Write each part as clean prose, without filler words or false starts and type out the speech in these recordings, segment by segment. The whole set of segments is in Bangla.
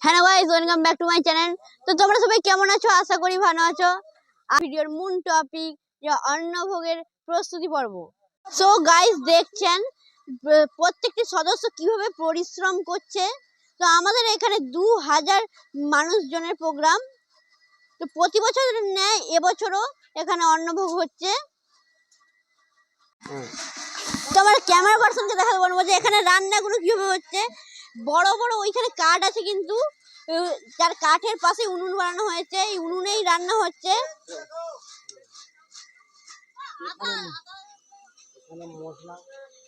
Hello guys, welcome back to my channel. তো তোমরা সবাই কেমন আছো? আশা করি ভালো আছো। আর ভিডিওর মূল টপিক যে অন্নভোগের প্রস্তুতি পর্ব। সো গাইস, দেখছেন প্রত্যেকটি সদস্য কিভাবে পরিশ্রম করছে। তো আমাদের এখানে 2000 মানুষজনের প্রোগ্রাম। তো প্রতি বছরের ন্যায় এবছরও এখানে অন্নভোগ হচ্ছে। তো আমার ক্যামেরা পার্সনকে দেখাতে বলবো যে এখানে রান্নাগুলো কিভাবে হচ্ছে। বড় বড় ওইখানে কাঠ আছে, কিন্তু যার কাঠের পাশে উনুন বানানো হয়েছে, এই উনুনেই রান্না হচ্ছে।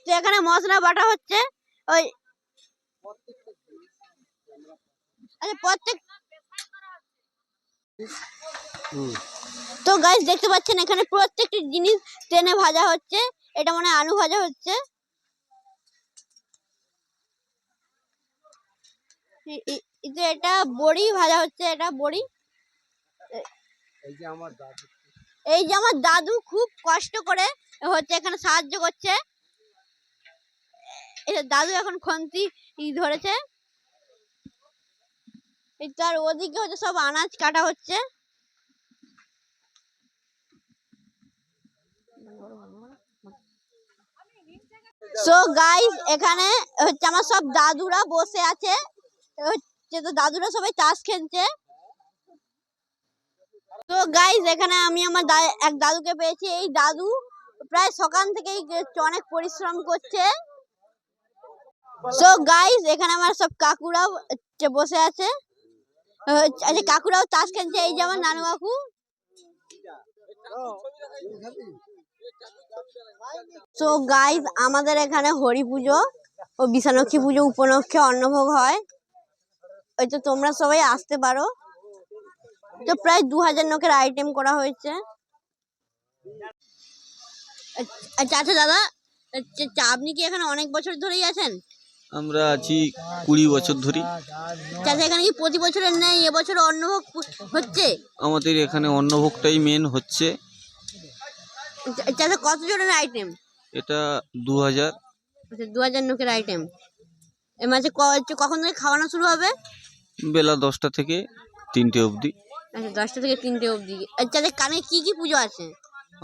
তো এখানে মশলা বাটা হচ্ছে। ওই আচ্ছা, প্রত্যেক তো গাইস দেখতে পাচ্ছেন এখানে প্রত্যেকটি জিনিস টেনে ভাজা হচ্ছে। এটা মনে হয় আলু ভাজা হচ্ছে। এটা বড়ি ভাজা হচ্ছে, এটা বড়ি। এই যে আমার দাদু খুব কষ্ট করে হচ্ছে এখানে সাহায্য করছে। দাদু এখন খন্তি ধরেছে। তার ওদিকে হচ্ছে সব আনাজ কাটা হচ্ছে। সো গাইস, এখানে হচ্ছে আমার সব দাদুরা বসে আছে। হচ্ছে তো দাদুরা সবাই তাস খেলছে। তো গাইস, এখানে আমি আমার এক দাদুকে পেয়েছি। এই দাদু প্রায় সকাল থেকেই অনেক পরিশ্রম করছে। সো গাইস, এখানে আমার সব কাকুরাও বসে আছে। আচ্ছা, কাকুরাও তাস খেলছে। এই যে আমার নানু কাকু। সো গাইস, আমাদের এখানে হরি পুজো ও বিশালক্ষী পুজো উপলক্ষে অন্নভোগ হয়। ওই তো তোমরা সবাই আসতে পারো। তো প্রায় 2000 লোকের আইটেম করা হয়েছে। আচ্ছা আচ্ছা দাদা, আপনি কি এখানে অনেক বছর ধরেই আছেন? আমরা আছি 20 বছর ধরে। চাচা, এখানে কি প্রতি বছরের ন্যায় এবছর অন্নভোগ হচ্ছে? আমাদের এখানে অন্নভোগটাই মেন হচ্ছে। চাচা, কত জনের আইটেম? এটা 2000। আচ্ছা, 2000 লোকের আইটেম। এর মাঝে কখন থেকে খাওয়ানো শুরু হবে? বেলা 10টা থেকে 3টে অবধি। আচ্ছা, 10টা থেকে 3টে অবধি। আচ্ছা, কানে কি কি পুজো আছে?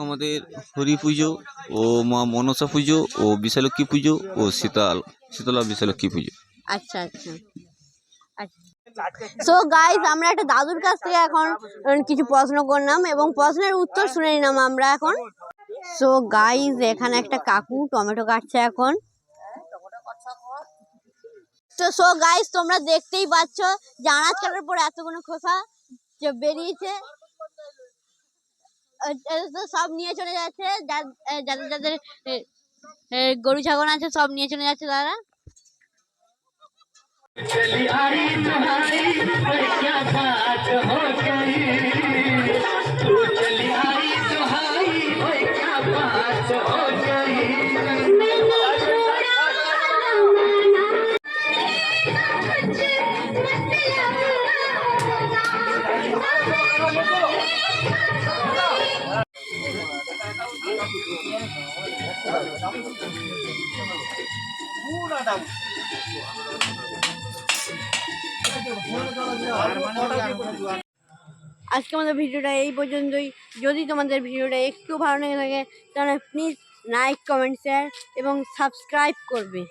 আমাদের হরি পুজো ও মা মনসা পুজো ও বিশালক্ষী পুজো ও শীতলা বিশালক্ষী পুজো। আচ্ছা আচ্ছা। সো গাইস, আমরা একটা দাদুর কাছ থেকে এখন কিছু প্রশ্ন করলাম এবং প্রশ্নের উত্তর শুনে নিলাম আমরা এখন। সো গাইস, এখানে একটা কাকু টমেটো কাটছে এখন। তো সো গাইস, তোমরা দেখতেই পাচ্ছ যে আনাজ কাটার পর এতগুলো খোসা বেরিয়েছে। সব নিয়ে চলে যাচ্ছে, যাদের যাদের গরু ছাগল আছে সব নিয়ে চলে যাচ্ছে তারা। আজকে আমাদের ভিডিওটা এই পর্যন্তই। যদি তোমাদের ভিডিওটা একটু ভালো লেগে থাকে তাহলে প্লিজ লাইক, কমেন্ট, শেয়ার এবং সাবস্ক্রাইব করবে।